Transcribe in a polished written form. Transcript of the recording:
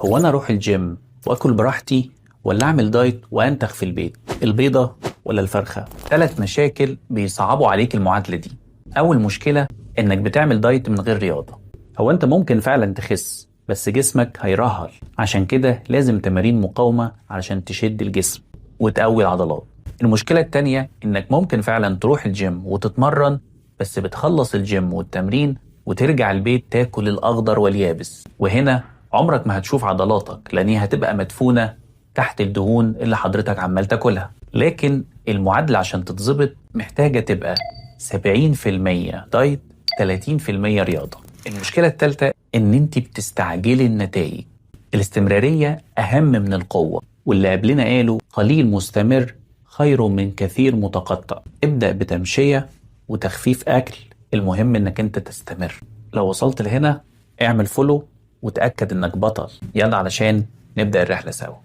هو انا اروح الجيم واكل براحتي، ولا اعمل دايت وانتخ في البيت؟ البيضة ولا الفرخة؟ 3 مشاكل بيصعبوا عليك المعادلة دي. اول مشكلة انك بتعمل دايت من غير رياضة. هو انت ممكن فعلا تخس بس جسمك هيرهل، عشان كده لازم تمارين مقاومة علشان تشد الجسم وتقوي العضلات. المشكلة التانية انك ممكن فعلا تروح الجيم وتتمرن، بس بتخلص الجيم والتمرين وترجع البيت تاكل الأخضر واليابس، وهنا عمرك ما هتشوف عضلاتك لأن هي هتبقى مدفونة تحت الدهون اللي حضرتك عمال تاكلها. لكن المعادلة عشان تتظبط محتاجة تبقى 70% دايت 30% رياضة. المشكلة التالتة إن أنت بتستعجلي النتائج. الاستمرارية أهم من القوة، واللي قبلنا قالوا قليل مستمر خير من كثير متقطع. ابدأ بتمشية وتخفيف أكل، المهم إنك أنت تستمر. لو وصلت لهنا اعمل فولو وتأكد إنك بطل. يلا علشان نبدأ الرحلة سوا.